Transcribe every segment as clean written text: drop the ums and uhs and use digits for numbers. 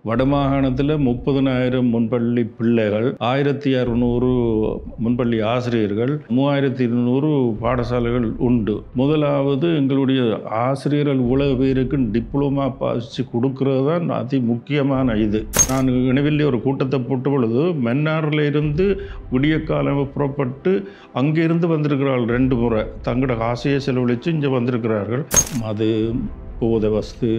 வடமாகாணத்தில் 30,000 முன்பள்ளி பிள்ளைகள், 1600 முன்பள்ளி ஆசிரியர்கள், 3200 பாடசாலைகள் உண்டு. முதலாவது எங்களுடைய ஆசிரியர்கள் இவ்வளவு பேருக்கு டிப்ளமா பாசிச்சு கொடுக்கறது தான் அதி முக்கியமான இது. நான் இணைவில்லை ஒரு கூட்டத்தை போட்ட பொழுது மன்னாரில் இருந்து விடிய காலம் புறப்பட்டு அங்கிருந்து வந்திருக்கிறார்கள் 2 முறை. தங்களோட ஆசையை செலவழித்து இங்கே வந்திருக்கிறார்கள். அது போதை வஸ்து,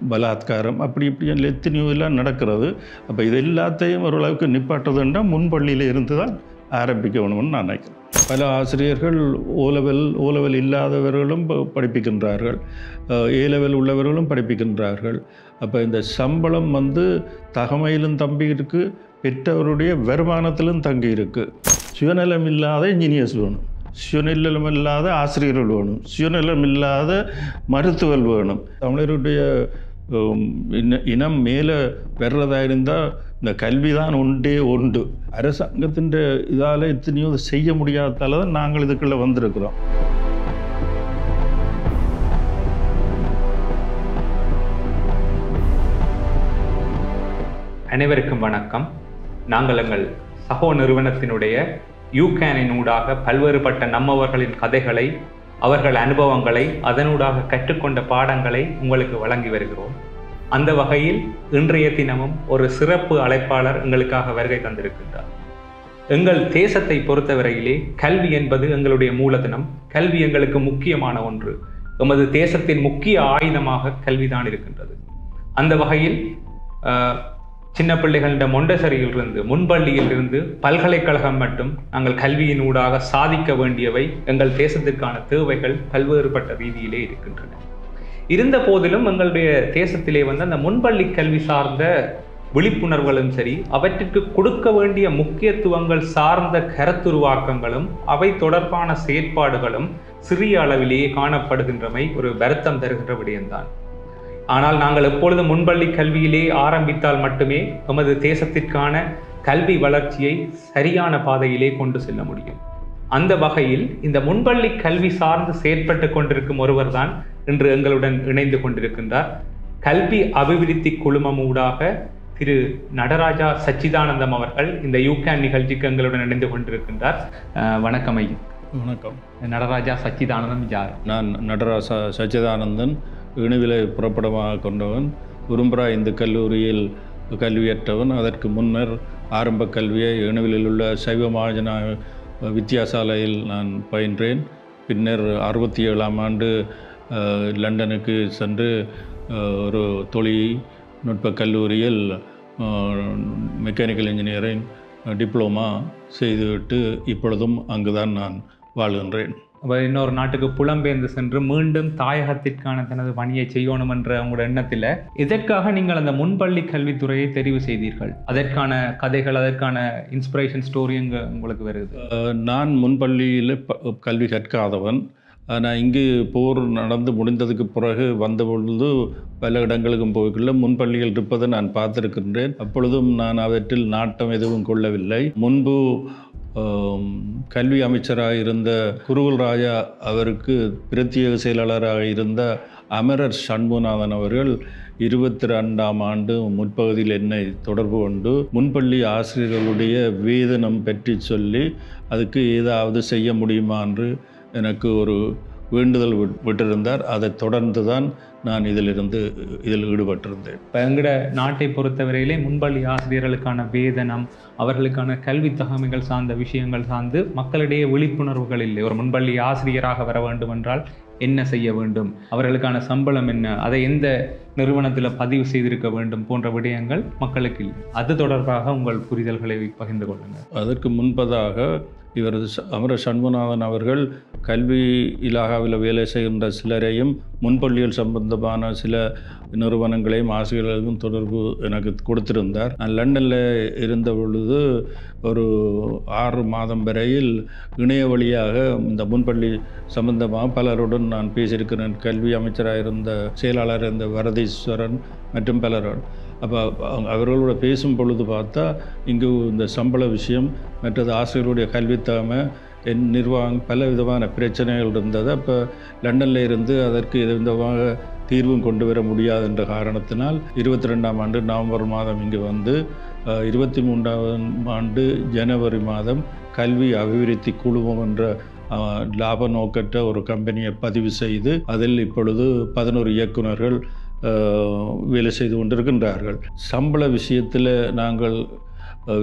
பலாத்காரம் அப்படி இப்படி எத்தனையோ எல்லாம் நடக்கிறது. அப்போ இது எல்லாத்தையும் ஓரளவுக்கு நிப்பாட்டுறதுன்னா முன்பள்ளியில் இருந்து தான் ஆரம்பிக்க வேணும்னு நான் நினைக்கிறேன். பல ஆசிரியர்கள் ஓலெவல் இல்லாதவர்களும் படிப்பிக்கின்றார்கள், ஏலெவல் உள்ளவர்களும் படிப்பிக்கின்றார்கள். அப்போ இந்த சம்பளம் தகமையிலும் தம்பி இருக்குது, பெற்றவருடைய வருமானத்திலும் தங்கி இருக்குது. சுயநலம் இல்லாத இன்ஜினியர்ஸ் வேணும், சுயநலம் இல்லாத ஆசிரியர்கள் வேணும், சுயநலம் இல்லாத மருத்துவர் வேணும். தமிழருடைய இனம் மேலே வர்றதா இருந்தால் இந்த கல்வி தான் உண்டு. அரசாங்கத்தின் இதால் எத்தனையோ செய்ய முடியாததால தான் நாங்கள் இதுக்குள்ளே வந்திருக்கிறோம். அனைவருக்கும் வணக்கம். நாங்கள் எங்கள் சகோ நிறுவனத்தினுடைய யூகேனின் ஊடாக பல்வேறுபட்ட நம்மவர்களின் கதைகளை, அவர்கள் அனுபவங்களை, அதனூடாக கற்றுக்கொண்ட பாடங்களை உங்களுக்கு வழங்கி வருகிறோம். அந்த வகையில் இன்றைய தினமும் ஒரு சிறப்பு அழைப்பாளர் எங்களுக்காக வருகை தந்திருக்கின்றார். எங்கள் தேசத்தை பொறுத்தவரையிலே கல்வி என்பது எங்களுடைய மூலதனம். கல்வி எங்களுக்கு முக்கியமான ஒன்று. எமது தேசத்தின் முக்கிய ஆயுதமாக கல்விதான் இருக்கின்றது. அந்த வகையில் சின்ன பிள்ளைகளிட மொண்டசரியிலிருந்து, முன்பள்ளியிலிருந்து பல்கலைக்கழகம் மட்டும் நாங்கள் கல்வியின் ஊடாக சாதிக்க வேண்டியவை, எங்கள் தேசத்திற்கான தேவைகள் பல்வேறுபட்ட ரீதியிலே இருக்கின்றன. இருந்த போதிலும் எங்களுடைய தேசத்திலே அந்த முன்பள்ளி கல்வி சார்ந்த விழிப்புணர்வுகளும் சரி, அவற்றிற்கு கொடுக்க வேண்டிய முக்கியத்துவங்கள் சார்ந்த கருத்துருவாக்கங்களும் அவை தொடர்பான செயற்பாடுகளும் சிறிய அளவிலேயே காணப்படுகின்றமை ஒரு வருத்தம் தருகின்ற விடயம்தான். ஆனால் நாங்கள் எப்பொழுது முன்பள்ளி கல்வியிலே ஆரம்பித்தால் மட்டுமே எமது தேசத்திற்கான கல்வி வளர்ச்சியை சரியான பாதையிலே கொண்டு செல்ல முடியும். அந்த வகையில் இந்த முன்பள்ளி கல்வி சார்ந்து செயற்பட்டு கொண்டிருக்கும் ஒருவர் தான் இன்று எங்களுடன் இணைந்து கொண்டிருக்கின்றார். கல்வி அபிவிருத்தி குழுமம் ஊடாக திரு நடராஜா சச்சிதானந்தம் அவர்கள் இந்த யூகேன் நிகழ்ச்சிக்கு எங்களுடன் இணைந்து கொண்டிருக்கின்றார். வணக்கம் ஐயா. வணக்கம். நடராஜா சச்சிதானந்தம் யார்? நான் நடராஜா சச்சிதானந்தன், இணைவிலை புறப்படமாக கொண்டவன். உரும்புரா இந்து கல்லூரியில் கல்வியற்றவன். அதற்கு முன்னர் ஆரம்ப கல்வியை இணைவிலில் உள்ள சைவ மகாஜன வித்தியாசாலையில் நான் பயின்றேன். பின்னர் 67ஆம் ஆண்டு லண்டனுக்கு சென்று ஒரு தொழில்நுட்ப கல்லூரியில் மெக்கானிக்கல் இன்ஜினியரிங் டிப்ளமா செய்துவிட்டு இப்பொழுதும் அங்குதான் நான் வாழ்கின்றேன். இன்னொரு நாட்டுக்கு புலம்பெயர்ந்து சென்று மீண்டும் தாயகத்திற்கான தனது பணியை செய்யணும் என்ற உங்களோட எண்ணத்தில் எதற்காக நீங்கள் அந்த முன்பள்ளி கல்வித்துறையை தெரிவு செய்தீர்கள்? அதற்கான கதைகள், அதற்கான இன்ஸ்பிரேஷன் ஸ்டோரி உங்களுக்கு வருது? நான் முன்பள்ளியில் கல்வி கற்காதவன். ஆனால் இங்கு போர் நடந்து முடிந்ததுக்கு பிறகு வந்த பொழுது பல இடங்களுக்கும் போய்க்குள்ள முன்பள்ளிகள் இருப்பதை நான் பார்த்துருக்கின்றேன். அப்பொழுதும் நான் அவற்றில் நாட்டம் எதுவும் கொள்ளவில்லை. முன்பு கல்வி அமைச்சராக இருந்த குருகுல் ராஜா அவருக்கு பிரத்யேக செயலாளராக இருந்த அமரர் சண்முகநாதன் அவர்கள் 22ஆம் ஆண்டு முற்பகுதியில் என்னை தொடர்பு கொண்டு முன்பள்ளி ஆசிரியர்களுடைய வேதனம் பற்றி சொல்லி அதுக்கு ஏதாவது செய்ய முடியுமா என்று எனக்கு ஒரு வேண்டுதல் விட்டிருந்தார். அதை தொடர்ந்து தான் நான் இதில் ஈடுபட்டிருந்தேன். இப்போ எங்களோட நாட்டை பொறுத்தவரையிலே முன்பள்ளி ஆசிரியர்களுக்கான வேதனம், அவர்களுக்கான கல்வி தகமைகள் சார்ந்த விஷயங்கள் சார்ந்து மக்களிடையே விழிப்புணர்வுகள் இல்லை. ஒரு முன்பள்ளி ஆசிரியராக வர வேண்டும் என்றால் என்ன செய்ய வேண்டும், அவர்களுக்கான சம்பளம் என்ன, அதை எந்த நிறுவனத்தில் பதிவு செய்திருக்க வேண்டும் போன்ற விடயங்கள் மக்களுக்கு இல்லை. அது தொடர்பாக உங்கள் புரிதல்களை பகிர்ந்து கொள்ளுங்கள். அதற்கு முன்பதாக இவரது அமரர் சண்முகநாதன் அவர்கள் கல்வி இலாகாவில் வேலை செய்கின்ற சிலரையும் முன்பள்ளிகள் சம்பந்தமான சில நிறுவனங்களையும் ஆசிரியர்களுக்கும் தொடர்பு எனக்கு கொடுத்திருந்தார். நான் லண்டனில் இருந்த பொழுது ஒரு 6 மாதம் வரையில் இணைய வழியாக இந்த முன்பள்ளி சம்பந்தமாக பலருடன் நான் பேசியிருக்கிறேன். கல்வி அமைச்சராக இருந்த செயலாளர் இருந்த வரதீஸ்வரன் மற்றும் பலரோடு. அப்போ அவர்களோட பேசும் பொழுது பார்த்தா இங்கு இந்த சம்பள விஷயம், மற்றது ஆசிரியர்களுடைய கல்வித்தகமை என் நிர்வாகம் பல விதமான பிரச்சனைகள் இருந்தது. அப்போ லண்டனில் இருந்து அதற்கு எந்த விதமாக தீர்வும் கொண்டு வர முடியாது என்ற காரணத்தினால் 22ஆம் ஆண்டு நவம்பர் மாதம் இங்கு வந்து 23ஆம் ஆண்டு ஜனவரி மாதம் கல்வி அபிவிருத்தி குழுமம் என்ற லாப நோக்கற்ற ஒரு கம்பெனியை பதிவு செய்து அதில் இப்பொழுது 11 இயக்குநர்கள் வேலை செய்து கொண்டிருக்கின்றார்கள். சம்பள விஷயத்தில் நாங்கள்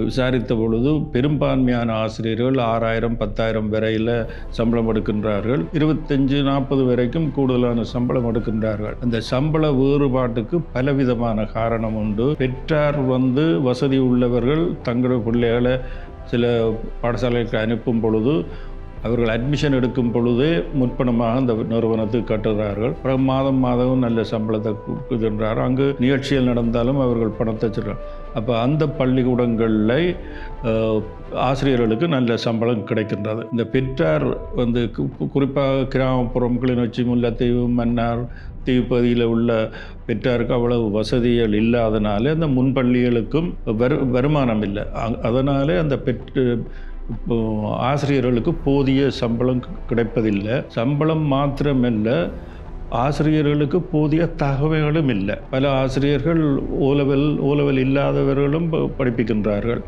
விசாரித்த பொழுது பெரும்பான்மையான ஆசிரியர்கள் 6000 10,000 வரையில் சம்பளம் எடுக்கின்றார்கள். 25-40 வரைக்கும் கூடுதலான சம்பளம் எடுக்கின்றார்கள். அந்த சம்பள வேறுபாட்டுக்கு பலவிதமான காரணம் உண்டு. பெற்றார் வசதி உள்ளவர்கள் தங்களுடைய பிள்ளைகளை சில பாடசாலைகளுக்கு அனுப்பும் பொழுது அவர்கள் அட்மிஷன் எடுக்கும் பொழுதே முற்பணமாக அந்த நிறுவனத்துக்கு கட்டுகிறார்கள். அப்புறம் மாதம் நல்ல சம்பளத்தை கொடுக்கின்றார். அங்கு நிகழ்ச்சிகள் நடந்தாலும் அவர்கள் பணத்தை வச்சுருக்காங்க. அப்போ அந்த பள்ளிக்கூடங்களில் ஆசிரியர்களுக்கு நல்ல சம்பளம் கிடைக்கின்றது. இந்த பெற்றார் குறிப்பாக கிராமப்புறம் கிளிநொச்சி, முல்லைத்தீவு, மன்னார் தீவுப்பகுதியில் உள்ள பெற்றாருக்கு அவ்வளவு வசதிகள் இல்லாதனாலே அந்த முன்பள்ளிகளுக்கும் வருமானம் இல்லை. அதனாலே அந்த ஆசிரியர்களுக்கு போதிய சம்பளம் கிடைப்பதில்லை. சம்பளம் மாத்திரமல்ல, ஆசிரியர்களுக்கு போதிய தகவல்களும் இல்லை. பல ஆசிரியர்கள் ஓலெவல் இல்லாதவர்களும் படிப்பிக்கின்றார்கள்,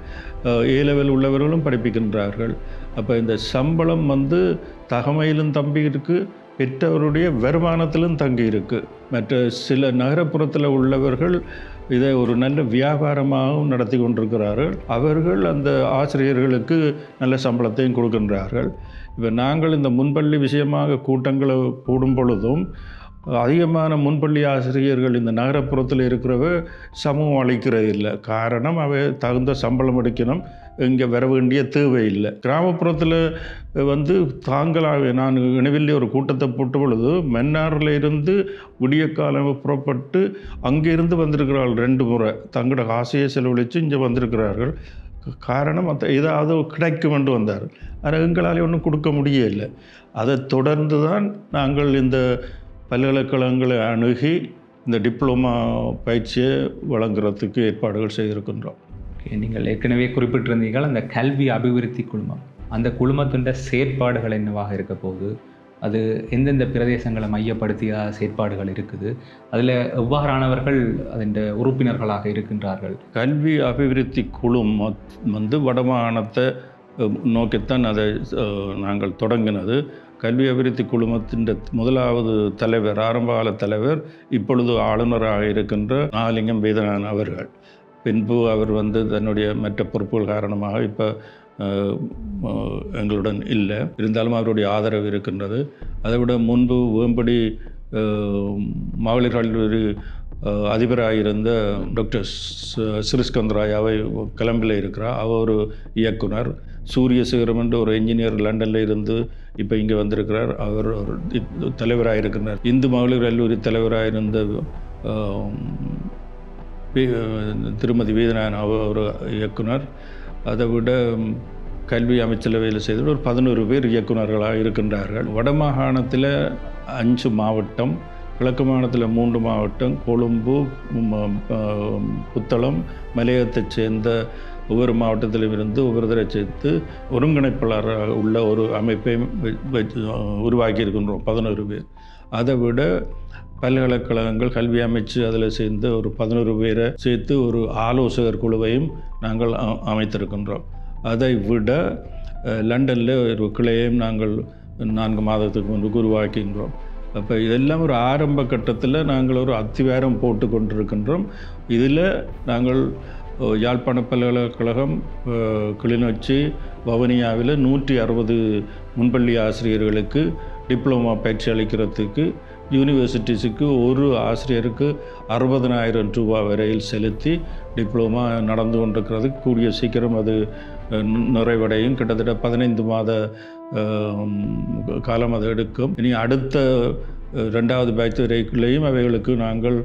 ஏலெவல் உள்ளவர்களும் படிப்பிக்கின்றார்கள். அப்போ இந்த சம்பளம் தகமையிலும் தம்பி இருக்குது, பெற்றவருடைய வருமானத்திலும் தங்கி இருக்குது. மற்ற சில நகரப்புறத்தில் உள்ளவர்கள் இதை ஒரு நல்ல வியாபாரமாகவும் நடத்தி கொண்டிருக்கிறார்கள். அவர்கள் அந்த ஆசிரியர்களுக்கு நல்ல சம்பளத்தையும் கொடுக்கின்றார்கள். இப்போ நாங்கள் இந்த முன்பள்ளி விஷயமாக கூட்டங்களை கூடும் பொழுதும் அதிகமான முன்பள்ளி ஆசிரியர்கள் இந்த நகரப்புறத்தில் இருக்கிறவ சமூகம் அளிக்கிறது இல்லை. காரணம், அவை தகுந்த சம்பளம் எடுக்கணும், இங்கே வர வேண்டிய தேவை இல்லை. கிராமப்புறத்தில் தாங்களாகவே நான் இணைவில்லை ஒரு கூட்டத்தை போட்ட பொழுது மன்னாரில் இருந்து விடிய காலம் புறப்பட்டு அங்கேருந்து வந்திருக்கிறார்கள் 2 முறை. தங்களோட காசையை செலவழித்து இங்கே வந்திருக்கிறார்கள். காரணம், ஏதாவது கிடைக்கும் என்று வந்தார். ஆனால் எங்களால் ஒன்றும் கொடுக்க முடியலை. அதை தொடர்ந்து தான் நாங்கள் இந்த பல்கலைக்கழகங்களை அணுகி இந்த டிப்ளமா பயிற்சியை வழங்குறதுக்கு ஏற்பாடுகள் செய்திருக்கின்றோம். நீங்கள் ஏற்கனவே குறிப்பிட்டிருந்தீர்கள் அந்த கல்வி அபிவிருத்தி குழுமம். அந்த குழுமத்தின் செயற்பாடுகள் என்னவாக இருக்க போகுது? அது எந்தெந்த பிரதேசங்களை மையப்படுத்திய செயற்பாடுகள் இருக்குது? அதில் எவ்வாறானவர்கள் அதன் உறுப்பினர்களாக இருக்கின்றார்கள்? கல்வி அபிவிருத்தி குழுமம் வடமாகாணத்தை நோக்கித்தான் அதை நாங்கள் தொடங்கினது. கல்வி அபிவிருத்தி குழுமத்தின் முதலாவது தலைவர், ஆரம்பகால தலைவர், இப்பொழுது ஆளுநராக இருக்கின்ற நாகலிங்கம் வேதநாதன் அவர்கள். பின்பு அவர் தன்னுடைய மற்ற பொறுப்புகள் காரணமாக இப்போ எங்களுடன் இல்லை. இருந்தாலும் அவருடைய ஆதரவு இருக்கின்றது. அதைவிட முன்பு வேம்படி மகளிர் கல்லூரி அதிபராக இருந்த டாக்டர் சிறிஸ்கந்தராய் அவை கிளம்பில் இருக்கிறார். அவர் ஒரு இயக்குனர். சூரியசேகரம் என்று ஒரு என்ஜினியர் லண்டனில் இருந்து இப்போ இங்கே வந்திருக்கிறார். அவர் ஒரு தலைவராக இருக்கிறார். இந்து மகளிர் கல்லூரி தலைவராக இருந்த திருமதி வீதநாயன் ஒரு இயக்குனர். அதை விட கல்வி அமைச்சரவையில் செய்த ஒரு 11 பேர் இயக்குநர்களாக இருக்கின்றார்கள். வடமாகாணத்தில் 5 மாவட்டம், கிழக்கு மாகாணத்தில் 3 மாவட்டம், கொழும்பு, புத்தளம், மலையத்தைச் சேர்ந்த ஒவ்வொரு மாவட்டத்திலும் இருந்து ஒவ்வொருத்தரை சேர்த்து ஒருங்கிணைப்பாளராக உள்ள ஒரு அமைப்பை உருவாக்கி இருக்கின்றோம், 11 பேர். அதை விட பல்கலைக்கழகங்கள் கல்வி அமைச்சு அதில் சேர்ந்து ஒரு 11 பேரை சேர்த்து ஒரு ஆலோசகர் குழுவையும் நாங்கள் அமைத்திருக்கின்றோம். அதை விட லண்டனில் ஒரு கிளையையும் நாங்கள் 4 மாதத்துக்கு முன்பு உருவாக்கின்றோம். அப்போ இதெல்லாம் ஒரு ஆரம்ப கட்டத்தில் நாங்கள் ஒரு அத்திவாரம் போட்டு கொண்டிருக்கின்றோம். இதில் நாங்கள் யாழ்ப்பாண பல்கலைக்கழகம், கிளிநொச்சி, வவுனியாவில் 160 முன்பள்ளி ஆசிரியர்களுக்கு டிப்ளமா பயிற்சி அளிக்கிறதுக்கு, யூனிவர்சிட்டிஸுக்கு ஒரு ஆசிரியருக்கு 60,000 ரூபா வரையில் செலுத்தி டிப்ளமா நடந்து கொண்டிருக்கிறது. கூடிய சீக்கிரம் அது நிறைவடையும். கிட்டத்தட்ட 15 மாத காலம் அது எடுக்கும். இனி அடுத்த 2வது பேட்ச் வரைக்குள்ளேயும் அவைகளுக்கு நாங்கள்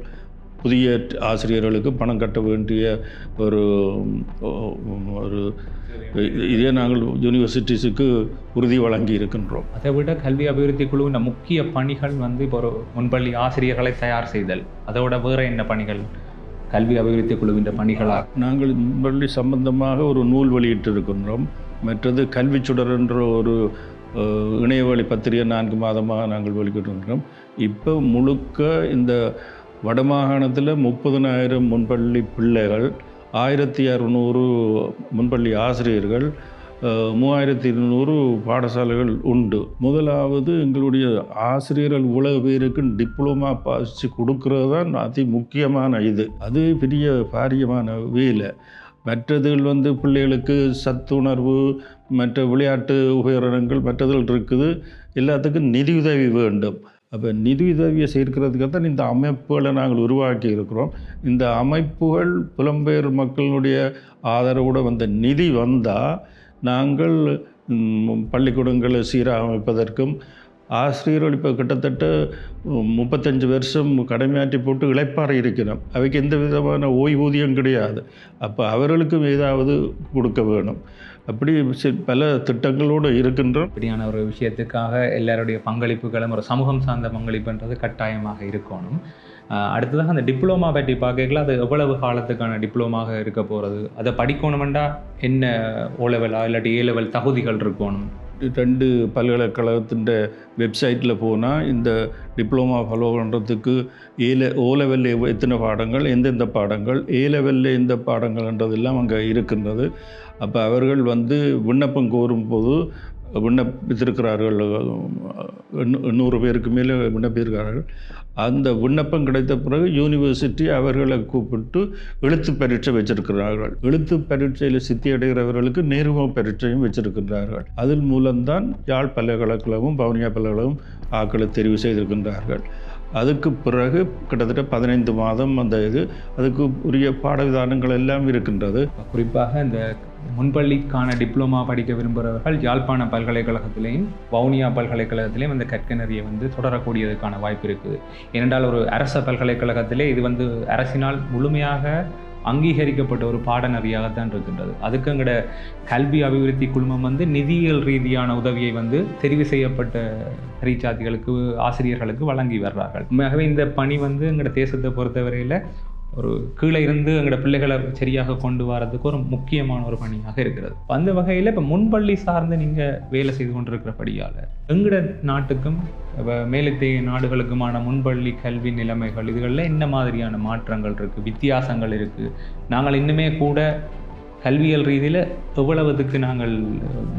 புதிய ஆசிரியர்களுக்கு பணம் கட்ட வேண்டிய ஒரு இதே நாங்கள் யூனிவர்சிட்டிஸுக்கு உறுதி வழங்கி இருக்கின்றோம். அதை விட கல்வி அபிவிருத்தி குழுவின் முக்கிய பணிகள் இப்போ ஒரு முன்பள்ளி ஆசிரியர்களை தயார் செய்தல், அதோட வேறு என்ன பணிகள் கல்வி அபிவிருத்தி குழுவின் பணிகளாக? நாங்கள் முன்பள்ளி சம்பந்தமாக ஒரு நூல் வெளியிட்டிருக்கின்றோம். மற்றது கல்விச்சுடர் என்ற ஒரு இணையவழி பத்திரிகை 4 மாதமாக நாங்கள் வெளியிட்டிருக்கிறோம். இப்போ முழுக்க இந்த வடமாகாணத்தில் 30,000 முன்பள்ளி பிள்ளைகள், 1,600 முன்பள்ளி ஆசிரியர்கள், 3,200 பாடசாலைகள் உண்டு. முதலாவது எங்களுடைய ஆசிரியர்கள் இவ்வளவு பேருக்கு டிப்ளமா பாசிச்சு கொடுக்கறது தான் அதி முக்கியமான இது. அது பெரிய பாரியமான வேலை. மற்றதுகள் பிள்ளைகளுக்கு சத்துணர்வு, மற்ற விளையாட்டு உபகரணங்கள் மற்றதுகள் இருக்குது. எல்லாத்துக்கும் நிதியுதவி வேண்டும். அப்போ நிதியுதவியை சேர்க்கிறதுக்காக தான் இந்த அமைப்புகளை நாங்கள் உருவாக்கி இருக்கிறோம். இந்த அமைப்புகள் புலம்பெயர் மக்களுடைய ஆதரவோடு வந்த நிதி வந்தால் நாங்கள் பள்ளிக்கூடங்களை சீராக அமைப்பதற்கும், ஆசிரியர்கள் இப்போ கிட்டத்தட்ட 35 வருஷம் கடமையாற்றி போட்டு இளைப்பாற இருக்கிறோம். அவைக்கு எந்த விதமான ஓய்வூதியம் கிடையாது. அப்போ அவர்களுக்கும் ஏதாவது கொடுக்க வேணும். அப்படி பல திட்டங்களோடு இருக்கின்றோம். இப்படியான ஒரு விஷயத்துக்காக எல்லாருடைய பங்களிப்புகளும் ஒரு சமூகம் சார்ந்த பங்களிப்புன்றது கட்டாயமாக இருக்கணும். அடுத்ததாக அந்த டிப்ளமா பற்றி பார்க்கல, அது எவ்வளவு காலத்துக்கான டிப்ளமாக இருக்க போகிறது, அதை படிக்கணுமெண்டா என்ன ஓ லெவலா இல்லாட்டி ஏ லெவல் தகுதிகள் இருக்கணும்? 2 பல்கலைக்கழகத்தின் வெப்சைட்டில் போனால் இந்த டிப்ளமா ஃபாலோ பண்ணுறதுக்கு ஓ லெவலில் எத்தனை பாடங்கள், எந்தெந்த பாடங்கள், ஏ லெவலில் எந்த பாடங்கள்ன்றதெல்லாம் அங்கே இருக்கின்றது. அப்போ அவர்கள் விண்ணப்பம் கோரும்போது விண்ணப்பித்திருக்கிறார்கள், 800 பேருக்கு மேலே விண்ணப்பித்திருக்கிறார்கள். அந்த விண்ணப்பம் கிடைத்த பிறகு யூனிவர்சிட்டி அவர்களை கூப்பிட்டு எழுத்து பரீட்சை வச்சிருக்கிறார்கள். எழுத்து பரீட்சையில் சித்தி அடைகிறவர்களுக்கு நேர்முக பரீட்சையும் வச்சிருக்கின்றார்கள். அதன் மூலம்தான் யாழ் பல்கலைக்கழகமும் வவுனியா பல்கலைக்கழகம் ஆக்களை தெரிவு செய்திருக்கின்றார்கள். அதுக்கு பிறகு கிட்டத்தட்ட 15 மாதம் அதுக்கு உரிய பாடவிதானங்கள் எல்லாம் இருக்கின்றது. குறிப்பாக இந்த முன்பள்ளிக்கான டிப்ளமா படிக்க விரும்புகிறவர்கள் யாழ்ப்பாண பல்கலைக்கழகத்திலையும் வவுனியா பல்கலைக்கழகத்திலையும் அந்த கற்கனரியை தொடரக்கூடியதுக்கான வாய்ப்பு இருக்குது. ஏனென்றால் ஒரு அரச பல்கலைக்கழகத்திலே இது அரசினால் முழுமையாக அங்கீகரிக்கப்பட்ட ஒரு பாடநெறியாகத்தான் இருக்கின்றது. அதுக்கு எங்கட கல்வி அபிவிருத்தி குழுமம் நிதியியல் ரீதியான உதவியை தெரிவு செய்யப்பட்ட பரீட்சார்த்திகளுக்கு, ஆசிரியர்களுக்கு வழங்கி வர்றார்கள். உண்மையாகவே இந்த பணி எங்கட தேசத்தை பொறுத்தவரையில் ஒரு கீழே இருந்து எங்களோட பிள்ளைகளை சரியாக கொண்டு வரதுக்கு ஒரு முக்கியமான ஒரு பணியாக இருக்கிறது. அந்த வகையில் இப்போ முன்பள்ளி சார்ந்து நீங்கள் வேலை செய்து கொண்டிருக்கிறபடியால் எங்களோட நாட்டுக்கும் மேலத்தைய நாடுகளுக்குமான முன்பள்ளி கல்வி நிலைமைகள் இதுகளில் என்ன மாதிரியான மாற்றங்கள் இருக்குது, வித்தியாசங்கள் இருக்குது? நாங்கள் இன்னுமே கூட கல்வியல் ரீதியில் எவ்வளவுக்கு நாங்கள்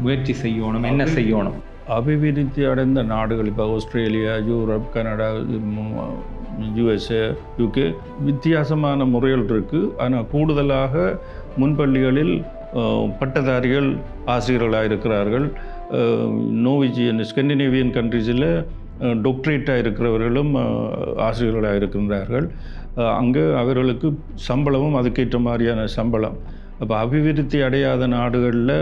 முயற்சி செய்யணும், என்ன செய்யணும்? அபிவிருத்தி அடைந்த நாடுகள் இப்போ Australia, Europe, Canada, USA, UK வித்தியாசமான முறைகள் இருக்குது. ஆனால் கூடுதலாக முன்பள்ளிகளில் பட்டதாரிகள் ஆசிரியர்களாக இருக்கிறார்கள். நோர்வேஜியன் ஸ்கண்டினேவியன் கண்ட்ரீஸில் டாக்டரேட்டாக இருக்கிறவர்களும் ஆசிரியர்களாக இருக்கின்றார்கள். அங்கே அவர்களுக்கு சம்பளமும் அதுக்கேற்ற மாதிரியான சம்பளம். அப்போ அபிவிருத்தி அடையாத நாடுகளில்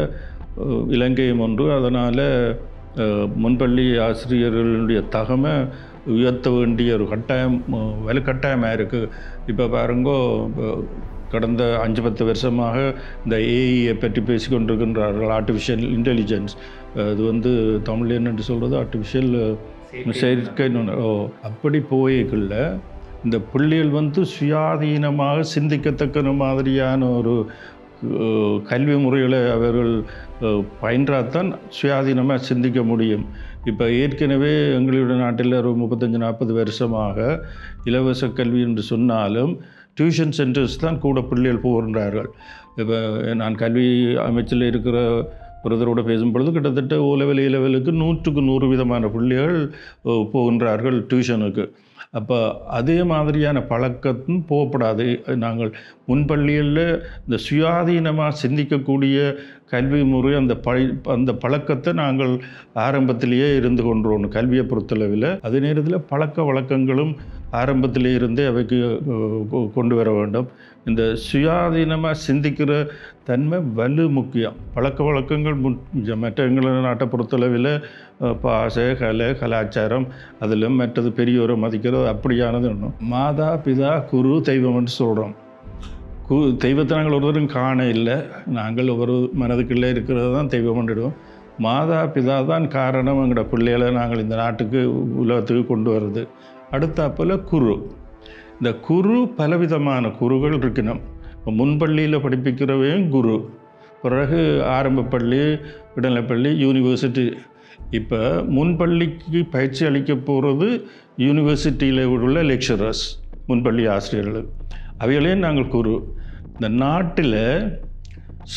இலங்கையும் ஒன்று. அதனால் முன்பள்ளி ஆசிரியர்களுடைய தகமை உயர்த்த வேண்டிய ஒரு வலுக்கட்டாயமாக இருக்குது. இப்போ பாருங்கோ, கடந்த 5-10 வருஷமாக இந்த ஏஐயை பற்றி பேசி கொண்டிருக்கின்றார்கள். Artificial intelligence. அது தமிழ் என்னென்று சொல்கிறது, ஆர்டிஃபிஷியல் செயற்கை அப்படி போய்க்குள்ள இந்த பிள்ளைகள் சுயாதீனமாக சிந்திக்கத்தக்க மாதிரியான ஒரு கல்வி முறைகளை அவர்கள் பயின்றால்தான் சுயாதீனமாக சிந்திக்க முடியும். இப்போ ஏற்கனவே எங்களுடைய நாட்டில் ஒரு 35-40 வருஷமாக இலவச கல்வி என்று சொன்னாலும் டியூஷன் சென்டர்ஸ் தான் கூட பிள்ளைகள் போகின்றார்கள். இப்போ நான் கல்வி அமைச்சில் இருக்கிற ஒருத்தரோடு பேசும்பொழுது கிட்டத்தட்ட ஓ லெவல், ஏ லெவலுக்கு 100க்கு 100 விதமான பிள்ளைகள் போகின்றார்கள் டியூஷனுக்கு. அப்போ அதே மாதிரியான பழக்கத்தும் போகப்படாது. நாங்கள் முன்பள்ளியில் இந்த சுயாதீனமாக சிந்திக்கக்கூடிய கல்வி முறை, அந்த பழக்கத்தை நாங்கள் ஆரம்பத்திலேயே இருந்து கொண்டுறோம் கல்வியை பொறுத்தளவில். அதே நேரத்தில் பழக்க வழக்கங்களும் ஆரம்பத்திலே இருந்தே அவைக்கு கொண்டு வர வேண்டும். இந்த சுயாதீனமாக சிந்திக்கிற தன்மை முக்கியம். பழக்க வழக்கங்கள் மற்ற எங்களோட நாட்டை பொறுத்தளவில் பாச, கலாச்சாரம், அதில் மற்றது பெரியோரை மதிக்கிறது அப்படியானது ஒன்றும். மாதா, பிதா, குரு, தெய்வம்னு சொல்கிறோம். தெய்வத்தை நாங்கள் ஒருவரும் காண இல்லை. நாங்கள் ஒவ்வொரு மனதுக்குள்ளே இருக்கிறது தான் தெய்வம் பண்ணிடுவோம். மாதா பிதா தான் காரணம் எங்களோட பிள்ளைகளை நாங்கள் இந்த நாட்டுக்கு, உலகத்துக்கு கொண்டு வருது. அடுத்தாப்பில் குரு. இந்த குரு பலவிதமான குருகள் இருக்கணும். முன்பள்ளியில் படிப்பிக்கிறவையும் குரு. பிறகு ஆரம்ப பள்ளி, இடைநிலைப்பள்ளி, யூனிவர்சிட்டி. இப்போ முன்பள்ளிக்கு பயிற்சி அளிக்க போகிறது யூனிவர்சிட்டியில் உள்ள லெக்சரர்ஸ், முன்பள்ளி ஆசிரியர்கள். அவைகளையும் நாங்கள் இந்த நாட்டில்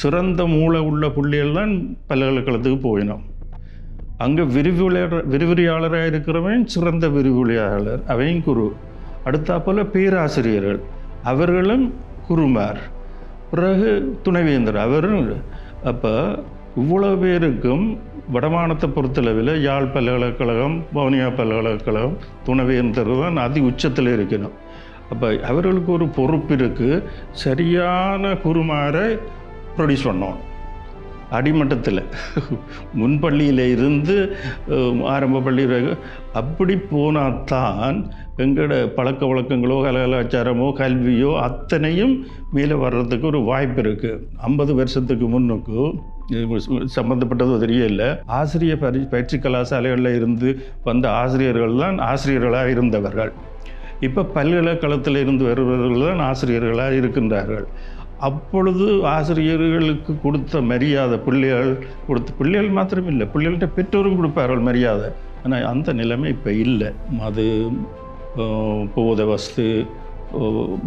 சிறந்த மூளை உள்ள பிள்ளைகள் தான் பல்கலைக்கழகத்துக்கு போயினோம். அங்கே விரிவுரையாளராக இருக்கிறவன் சிறந்த விரிவுரையாளர், அவையும் அடுத்தாப்போல் பேராசிரியர்கள், அவர்களும் குருமார், பிறகு துணைவேந்தர் அவரும். அப்போ இவ்வளோ பேருக்கும் வடமானத்தை பொறுத்தளவில் யாழ் பல்கலைக்கழகம், வவுனியா பல்கலைக்கழகம் துணைவேந்தர் தான் அதி உச்சத்தில் இருக்கணும். அப்போ அவர்களுக்கு ஒரு பொறுப்பு இருக்குது, சரியான குருமாரை ப்ரொடியூஸ் பண்ணணும். அடிமட்டத்தில் முன்பள்ளியில் இருந்து ஆரம்ப பள்ளி அப்படி போனால் தான் எங்களோட பழக்க வழக்கங்களோ கலாச்சாரமோ கல்வியோ அத்தனையும் மேலே வர்றதுக்கு ஒரு வாய்ப்பு இருக்குது. 50 வருஷத்துக்கு முன்னுக்கு சம்மந்தப்பட்டதோ தெரியல, ஆசிரியர் பயிற்சி கலாசாலைகளில் இருந்து வந்த ஆசிரியர்கள் தான் ஆசிரியர்களாக இருந்தவர்கள். இப்போ பல்கலைக்கழகத்தில் இருந்து வருபவர்கள் தான் ஆசிரியர்களாக இருக்கின்றார்கள். அப்பொழுது ஆசிரியர்களுக்கு கொடுத்த மரியாதை பிள்ளைகள் மாத்திரம் இல்லை, பிள்ளைகள்கிட்ட பெற்றோரும் கொடுப்பார்கள் மரியாதை. ஆனால் அந்த நிலைமை இப்போ இல்லை. அது போத வஸ்து,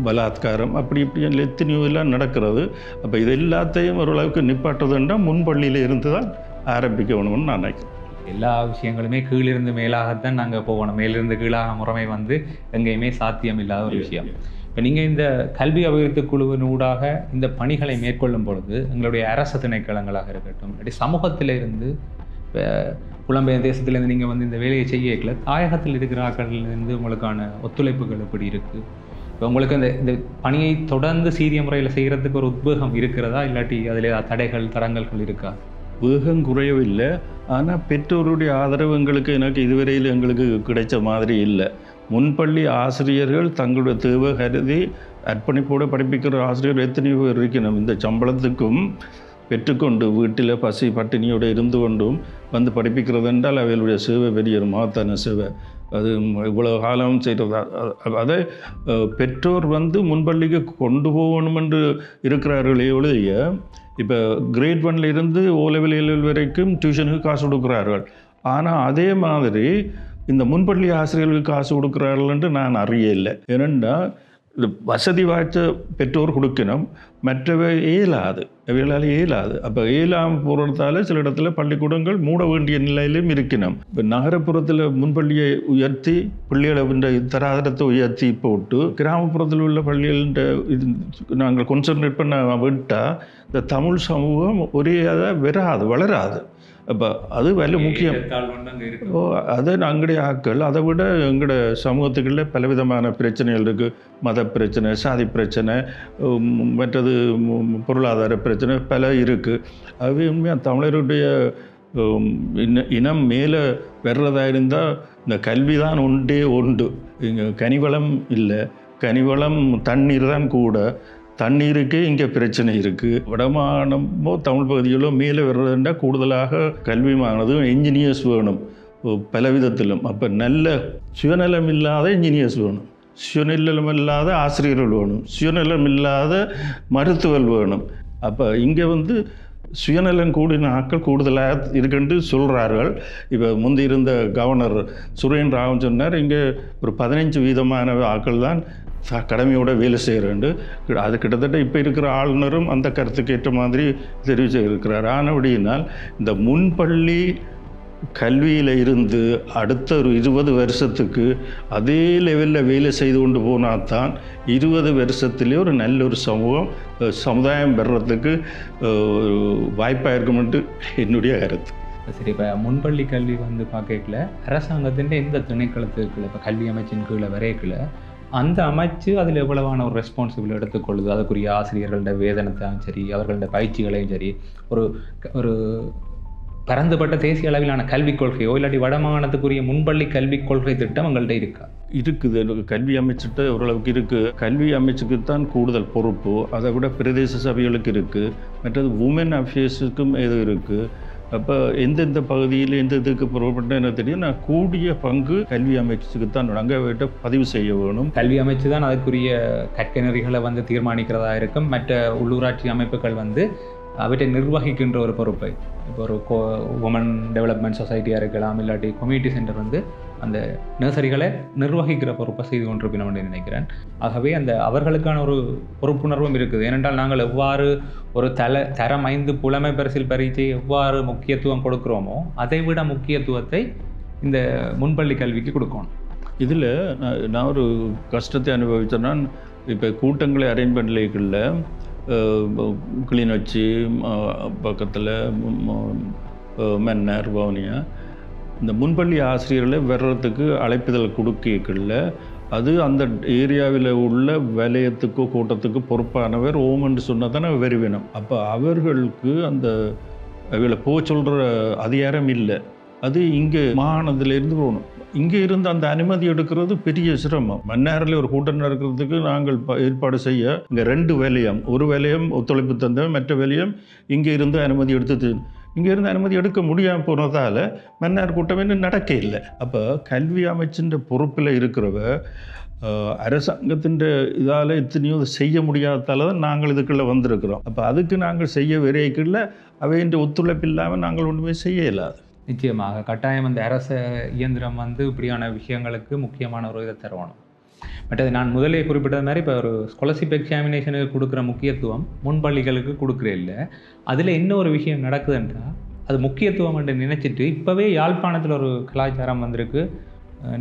பலாத்காரம், அப்படி இப்படி எத்தனையோ எல்லாம் நடக்கிறது. அப்போ இது எல்லாத்தையும் ஓரளவுக்கு நிப்பாட்டுறதுன்னா முன்பள்ளியில் இருந்து தான் ஆரம்பிக்கணும்னு நான் நினைக்கிறேன். எல்லா விஷயங்களுமே கீழிருந்து மேலாகத்தான் நாங்கள் போகணும். மேலிருந்து கீழாக முறைமை எங்கேயுமே சாத்தியம் இல்லாத ஒரு விஷயம். இப்போ நீங்கள் இந்த கல்வி அபிவிருத்தி குழுவின் ஊடாக இந்த பணிகளை மேற்கொள்ளும் பொழுது எங்களுடைய அரசு திணைக்களங்களாக இருக்கட்டும், அப்படி சமூகத்தில் இருந்து இப்போ புலம்பெயர் தேசத்திலேருந்து நீங்கள் இந்த வேலையை செய்யல, தாயகத்தில் இருக்கிற ஆட்களிலிருந்து உங்களுக்கான ஒத்துழைப்புகள் எப்படி இருக்குது? இப்போ உங்களுக்கு இந்த பணியை தொடர்ந்து சீரிய முறையில் செய்கிறதுக்கு ஒரு உத்வேகம் இருக்கிறதா, இல்லாட்டி அதில் தடைகள் தடங்கல்கள் இருக்கா? வேகம் குறையவில்லை, ஆனால் பெற்றோருடைய ஆதரவு எனக்கு இதுவரையில் எங்களுக்கு கிடைச்ச மாதிரி இல்லை. முன்பள்ளி ஆசிரியர்கள் தங்களுடைய தேவை கருதி அர்ப்பணிப்போடு படிப்பிக்கிற ஆசிரியர்கள் எத்தனையோ பேர் இருக்கணும். இந்த சம்பளத்துக்கும் பெற்றுக்கொண்டு வீட்டில் பசி பட்டினியோடு இருந்து கொண்டும் படிப்பிக்கிறது என்றால் அவைகளுடைய சேவை பெரிய மகத்தான சேவை. அது இவ்வளோ காலம் செய்கிறதா. அதை பெற்றோர் முன்பள்ளிக்கு கொண்டு போகணும் என்று இருக்கிறார்களே ஒழிய, இப்போ கிரேட் 1 இருந்து O level A level வரைக்கும் டியூஷனுக்கு காசு கொடுக்குறார்கள். ஆனால் அதே மாதிரி இந்த முன்பள்ளி ஆசிரியர்களுக்கு காசு கொடுக்குறார்கள் என்று நான் அறியலை. ஏனென்னா வசதி வாய்ச்ச பெற்றோர் கொடுக்கணும், மற்றவை இயலாது, அவைகளால் இயலாது. அப்போ இயலாமல் போகிறதால சில இடத்துல பள்ளிக்கூடங்கள் மூட வேண்டிய நிலையிலும் இருக்கணும். இப்போ நகரப்புறத்தில் முன்பள்ளியை உயர்த்தி பிள்ளைகளை தராதரத்தை உயர்த்தி போட்டு கிராமப்புறத்தில் உள்ள பள்ளிகள்ன்ற இது நாங்கள் கான்சன்ட்ரேட் பண்ண விட்டால் இந்த தமிழ் சமூகம் ஒரே வளராது. அப்போ அது வேலை முக்கியம். அதை அங்கடைய ஆக்கள் அதை விட எங்களோட சமூகத்துக்குள்ள பலவிதமான பிரச்சனைகள் இருக்குது. மத பிரச்சனை, சாதி பிரச்சனை, மற்றது பொருளாதார பிரச்சனை பல இருக்குது. அது உண்மையாக தமிழருடைய இனம் மேலே வர்றதா இருந்தால் இந்த கல்வி தான் உண்டு. இங்கே கனிவளம் இல்லை, கனிவளம் தண்ணீர் தான் கூட. தண்ணீருக்கு இங்கே பிரச்சனை இருக்குது. வடமானமோ தமிழ் பகுதிகளோ மேலே வர்றதுன்னா கூடுதலாக கல்விமானது என்ஜினியர்ஸ் வேணும் பல விதத்திலும். அப்போ நல்ல சுயநலம் இல்லாத என்ஜினியர்ஸ் வேணும், சுயநலம் இல்லாத ஆசிரியர்கள் வேணும், சுயநலம் இல்லாத மருத்துவர்கள் வேணும். அப்போ இங்கே சுயநலம் கூடின ஆட்கள் கூடுதலாக இருக்குன்னு சொல்கிறார்கள். இப்போ முந்தி இருந்த கவர்னர் சுரேன் ராவ் சொன்னார், இங்கே ஒரு 15% ஆட்கள் தான் கடமையோட வேலை செய்கிறேன். அது கிட்டத்தட்ட இப்போ இருக்கிற ஆளுநரும் அந்த கருத்துக்கு ஏற்ற மாதிரி தெரிவிச்சு இருக்கிறார். ஆனபடியினால் இந்த முன்பள்ளி கல்வியில் இருந்து அடுத்த ஒரு 20 வருஷத்துக்கு அதே லெவலில் வேலை செய்து கொண்டு போனால் தான் 20 வருஷத்துலேயே ஒரு நல்ல ஒரு சமுதாயம் பெறுறதுக்கு வாய்ப்பாக இருக்குமென்று என்னுடைய கருத்து. சரி, இப்போ முன்பள்ளி கல்வி பார்க்கல அரசாங்கத்தின் எந்த திணைக்களத்துக்குள்ள இப்போ கல்வி அமைச்சின் கீழே வரையக்குள்ள அந்த அமைச்சு அதில் எவ்வளவான ஒரு ரெஸ்பான்சிபிள் எடுத்துக்கொள்ளுது? அதுக்குரிய ஆசிரியர்களோட வேதனத்தையும் சரி, அவர்களோட பயிற்சிகளையும் சரி, ஒரு பரந்துபட்ட தேசிய அளவிலான கல்விக் கொள்கையோ இல்லாட்டி வடமாகாணத்துக்குரிய முன்பள்ளி கல்விக் கொள்கை திட்டம் உங்கள்கிட்ட இருக்கா? இருக்குது. கல்வி அமைச்சுட்டு ஓரளவுக்கு இருக்குது. கல்வி அமைச்சுக்கு தான் கூடுதல் பொறுப்பு. அதை விட பிரதேச சபைகளுக்கு இருக்குது. மற்றது உமன் அஃபேர்ஸுக்கும் எது இருக்குது. அப்போ எந்தெந்த பகுதியில் எந்த இதுக்கு புறப்பட்ட எனக்கு தெரியும். நான் கூடிய பங்கு கல்வி அமைச்சுக்கு தான் நாங்கள் பதிவு செய்ய வேணும். கல்வி அமைச்சு தான் அதுக்குரிய கற்கனறிகளை தீர்மானிக்கிறதா இருக்கும். மற்ற உள்ளூராட்சி அமைப்புகள் அவற்றை நிர்வகிக்கின்ற ஒரு பொறுப்பை, இப்போ ஒரு உமன் டெவலப்மெண்ட் சொசைட்டியாக இருக்கலாம், இல்லாட்டி கம்யூனிட்டி சென்டர் வந்து அந்த நர்சரிகளை நிர்வகிக்கிற பொறுப்பை செய்து கொண்டிருப்பினோம் என்று நினைக்கிறேன். ஆகவே அந்த அவர்களுக்கான ஒரு பொறுப்புணர்வும் இருக்குது. ஏனென்றால் நாங்கள் எவ்வாறு ஒரு தரம் 5 புலமை பரிசில் பரீட்சை எவ்வாறு முக்கியத்துவம் கொடுக்குறோமோ அதை விட முக்கியத்துவத்தை இந்த முன்பள்ளி கல்விக்கு கொடுக்கணும். இதில் நான் ஒரு கஷ்டத்தை அனுபவித்தேன்னா, இப்போ கூட்டங்களை அரேஞ்ச் பண்ணலைக்குள்ள கிளிநொச்சி பக்கத்தில் மன்னர் வவுனியா இந்த முன்பள்ளி ஆசிரியர்களை வர்றதுக்கு அழைப்புதல் கொடுக்கல, அது அந்த ஏரியாவில் உள்ள வலயத்துக்கோ கூட்டத்துக்கு பொறுப்பானவர் ஓமன்னு சொன்னால் தானே வருவினம். அப்போ அவர்களுக்கு அந்த அவளை போக சொல்கிற அதிகாரம் இல்லை. அது இங்கே மாகாணத்திலேருந்து போகணும். இங்கே இருந்து அந்த அனுமதி எடுக்கிறது பெரிய சிரமம். மன்னாரில் ஒரு கூட்டம் நடக்கிறதுக்கு நாங்கள் ஏற்பாடு செய்ய இங்கே 2 வலயம், ஒரு வலயம் ஒத்துழைப்பு தந்த, மற்ற வலயம் இங்கே இருந்து அனுமதி எடுத்து இங்கே இருந்து அனுமதி எடுக்க முடியாமல் போனதால் மன்னார் கூட்டம் இன்னும் நடக்க இல்லை. அப்போ கல்வி அமைச்சின் பொறுப்பில் இருக்கிறவ அரசாங்கத்தின் இதால் எத்தனையோ செய்ய முடியாததால் தான் நாங்கள் இதுக்குள்ளே வந்திருக்கிறோம். அப்போ அதுக்கு நாங்கள் செய்ய விரைக்குள்ள அவையின் ஒத்துழைப்பு இல்லாமல் நாங்கள் ஒன்றுமே செய்ய இயலாது. நிச்சயமாக கட்டாயம் அந்த அரச இயந்திரம் வந்து இப்படியான விஷயங்களுக்கு முக்கியமான ஒரு இதை தருவணும். பட் அது நான் முதலே குறிப்பிட்டது மாதிரி இப்போ ஒரு ஸ்காலர்ஷிப் எக்ஸாமினேஷனுக்கு கொடுக்குற முக்கியத்துவம் முன்பள்ளிகளுக்கு கொடுக்குறே இல்லை. அதில் என்ன ஒரு விஷயம் நடக்குதுன்றால் அது முக்கியத்துவம் என்று நினச்சிட்டு இப்போவே யாழ்ப்பாணத்தில் ஒரு கலாச்சாரம் வந்திருக்கு.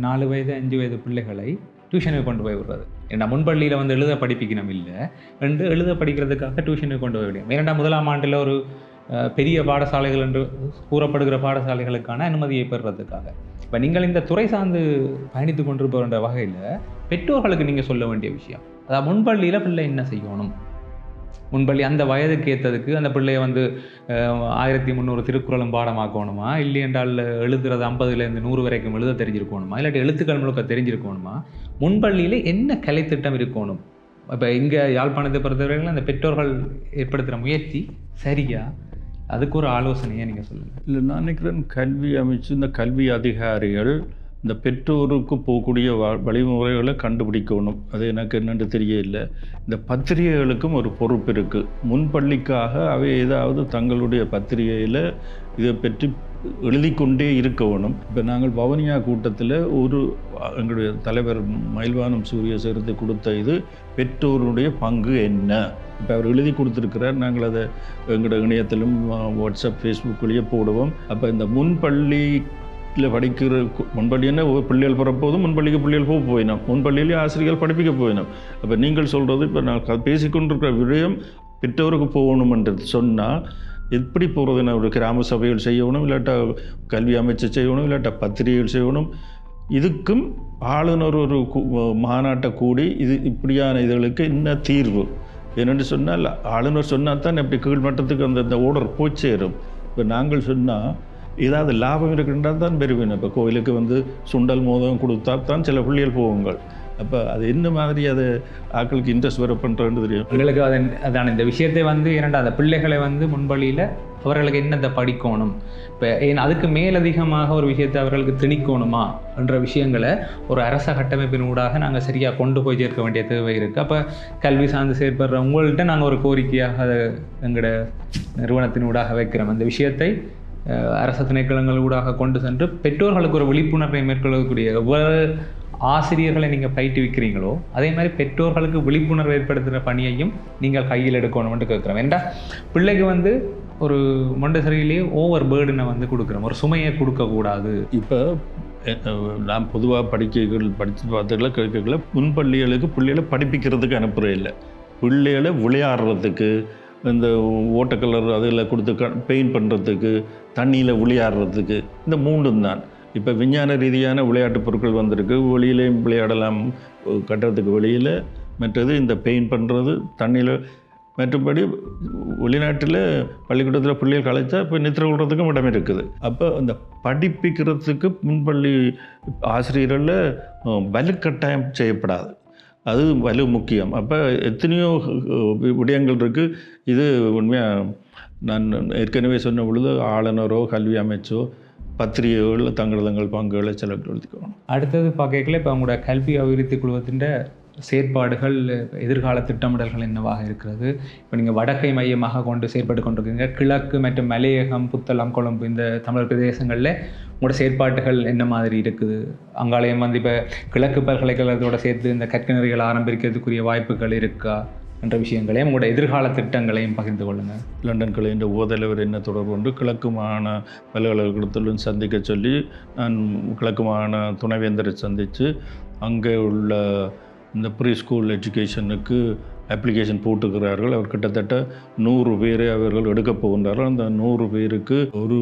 4 வயது 5 வயது பிள்ளைகளை டியூஷனுக்கு கொண்டு போய் விடுறது. ஏன்னா முன்பள்ளியில் வந்து எழுத படிப்பிக்கணும் இல்லை, எழுத படிக்கிறதுக்காக டியூஷனுக்கு கொண்டு போய் விடும். 1ஆம் ஆண்டில் ஒரு பெரிய பாடசாலைகள் என்று கூறப்படுகிற பாடசாலைகளுக்கான அனுமதியை பெறுறதுக்காக. இப்போ நீங்கள் இந்த துறை சார்ந்து பயணித்து கொண்டிருப்பன்ற வகையில் பெற்றோர்களுக்கு நீங்கள் சொல்ல வேண்டிய விஷயம், அதாவது முன்பள்ளியில் பிள்ளை என்ன செய்யணும், முன்பள்ளி அந்த வயதுக்கு ஏற்றதுக்கு அந்த பிள்ளையை வந்து 1300 திருக்குறளும் பாடமாக்கணுமா, இல்லை என்றால் எழுதுறது 50லேருந்து 100 வரைக்கும் எழுத தெரிஞ்சிருக்கணுமா, இல்லாட்டி எழுத்துக்கள் முழுக்க தெரிஞ்சிருக்கணுமா, முன்பள்ளியில் என்ன கலைத்திட்டம் இருக்கணும். இப்போ இங்கே யாழ்ப்பாணத்தை பொறுத்தவரைக்கும் அந்த பெற்றோர்கள் ஏற்படுத்துகிற முயற்சி சரியா, அதுக்கு ஒரு ஆலோசனையை நீங்கள் சொல்லுங்கள். இல்லை, நான் நினைக்கிறேன் கல்வி அமைச்சு இந்த கல்வி அதிகாரிகள் இந்த பெற்றோருக்கு போகக்கூடிய வழிமுறைகளை கண்டுபிடிக்கணும். அது எனக்கு என்னென்று தெரியல. இந்த பத்திரிகைகளுக்கும் ஒரு பொறுப்பு இருக்குது. முன்பள்ளிக்காக அவை ஏதாவது தங்களுடைய பத்திரிகையில் இதை பற்றி எழுதி கொண்டே இருக்கணும். இப்போ நாங்கள் வவுனியா கூட்டத்தில் எங்களுடைய தலைவர் மயில்வானம் சூரிய சேர்த்து கொடுத்த இது பெற்றோருடைய பங்கு என்ன, இப்போ அவர் எழுதி கொடுத்துருக்கிறார். நாங்கள் அதை எங்களோட இணையத்திலும் வாட்ஸ்அப் ஃபேஸ்புக்லேயே போடுவோம். அப்போ இந்த முன்பள்ளியில் படிக்கிற முன்பள்ளின்னா பிள்ளைகள் பிறப்போதும் முன்பள்ளிக்கு பிள்ளைகள் போயினோம், முன்பள்ளியிலே ஆசிரியர்கள் படிப்பிக்க போயினோம். அப்போ நீங்கள் சொல்கிறது இப்போ நான் பேசிக்கொண்டிருக்கிற விடயம் பெற்றோருக்கு போகணுமென்றது சொன்னால் எப்படி போகிறதுன்னா ஒரு கிராம சபைகள் செய்யணும், இல்லாட்டா கல்வி அமைச்சு செய்யணும், இல்லாட்டா பத்திரிகைகள் செய்யணும். இதுக்கும் ஆளுநர் ஒரு மாநாட்டை கூடி இது இப்படியான இதுகளுக்கு என்ன தீர்வு என்னென்னு சொன்னால் ஆளுநர் சொன்னால் தான் இப்படி கீழ்மட்டத்துக்கு அந்த ஓர்டர் போய் சேரும். இப்போ நாங்கள் சொன்னால் ஏதாவது லாபம் இருக்குன்றால் தான் பெறுவேன். இப்போ கோயிலுக்கு வந்து சுண்டல் மோதகம் கொடுத்தா தான் சில பிள்ளைகள் போகுங்கள். அப்போ அது என்ன மாதிரி அது ஆக்களுக்கு இன்ட்ரெஸ்ட் வர பண்ணுறேன்னு தெரியும். எங்களுக்கு அதான இந்த விஷயத்தை வந்து இரண்டா அந்த பிள்ளைகளை வந்து முன்பள்ளியில் அவர்களுக்கு என்னத்தை படிக்கணும், இப்போ அதுக்கு மேலதிகமாக ஒரு விஷயத்தை அவர்களுக்கு திணிக்கணுமா என்ற விஷயங்களை ஒரு அரச கட்டமைப்பின் ஊடாக நாங்கள் சரியாக கொண்டு போய் சேர்க்க வேண்டிய தேவை இருக்குது. அப்போ கல்வி சார்ந்து செயற்படுற உங்கள்கிட்ட நாங்கள் ஒரு கோரிக்கையாக எங்களோட நிறுவனத்தின் ஊடாக வைக்கிறோம். அந்த விஷயத்தை அரசு திணைக்களங்கள் ஊடாக கொண்டு சென்று பெற்றோர்களுக்கு ஒரு விழிப்புணர்வை மேற்கொள்ளக்கூடிய ஒவ்வொரு ஆசிரியர்களை நீங்கள் பயிற்றுவிக்கிறீங்களோ அதே மாதிரி பெற்றோர்களுக்கு விழிப்புணர்வு ஏற்படுத்துகிற பணியையும் நீங்கள் கையில் எடுக்கணும்னு கேட்குறோம். ஏன்டா பிள்ளைக்கு வந்து ஒரு மொண்டசரியிலேயே ஓவர் பேர்டனை வந்து கொடுக்குறோம், ஒரு சுமையை கொடுக்கக்கூடாது. இப்போ நான் பொதுவாக படித்து பார்த்துக்கல கேட்கல முன்பள்ளிகளுக்கு பிள்ளைகளை படிப்பிக்கிறதுக்கு அனுப்புகிறே இல்லை, பிள்ளைகளை விளையாடுறதுக்கு இந்த ஓட்டக்கலர் அதில் கொடுத்து பெயிண்ட் பண்ணுறதுக்கு தண்ணியில் விளையாடுறதுக்கு இந்த 3 தான். இப்போ விஞ்ஞான ரீதியான விளையாட்டு பொருட்கள் வந்திருக்கு, வெளியிலையும் விளையாடலாம் கட்டுறதுக்கு வெளியில். மற்றது இந்த பெயிண்ட் பண்ணுறது தண்ணியில். மற்றபடி வெளிநாட்டில் பள்ளிக்கூடத்தில் பிள்ளைகள் கலைச்சா இப்போ நித்திர விடுறதுக்கும் இடம் இருக்குது. அப்போ அந்த படிப்பிக்கிறதுக்கு முன்பள்ளி ஆசிரியர்களில் வலுக்கட்டாயம் செய்யப்படாது, அது வலு முக்கியம். அப்போ எத்தனையோ விடயங்கள் இருக்குது. இது உண்மையாக நான் ஏற்கனவே சொன்ன பொழுது ஆளுநரோ கல்வி அமைச்சோ பத்திரிகைகள் தங்கள் பங்குகளை செலவழித்துக்கணும். அடுத்தது பார்க்கல இப்போ அவங்களோட கல்வி அபிவிருத்தி குழுவத்தின் செயற்பாடுகள் எதிர்கால திட்டமிடல்கள் என்னவாக இருக்கிறது? இப்போ நீங்கள் வடக்கை மையமாக கொண்டு செயற்பட்டு கொண்டிருக்கீங்க. கிழக்கு மற்றும் மலையகம், புத்தளம், கொழும்பு இந்த தமிழ் பிரதேசங்களில் உங்களோட செயற்பாடுகள் என்ன மாதிரி இருக்குது? அங்காலயம் வந்து இப்போ கிழக்கு பல்கலைக்கழகத்தோடு சேர்த்து இந்த கற்கனறிகள் ஆரம்பிக்கிறதுக்குரிய வாய்ப்புகள் இருக்கா என்ற விஷயங்களையும் உங்களோட எதிர்கால திட்டங்களையும் பகிர்ந்து கொள்ளுங்கள். லண்டன் கலையின் உபதலைவர் என்ன தொடர்பு கொண்டு கிழக்கு மாகாண பல்கலைக்கழகத்துடன் சந்திக்க சொல்லி நான் கிழக்கு மாகாண துணைவேந்தரை சந்தித்து அங்கே உள்ள இந்த ப்ரீ ஸ்கூல் எஜுகேஷனுக்கு அப்ளிகேஷன் போட்டுக்கிறார்கள். அவர் கிட்டத்தட்ட 100 பேரை அவர்கள் எடுக்கப் போகின்றார்கள். அந்த 100 பேருக்கு ஒரு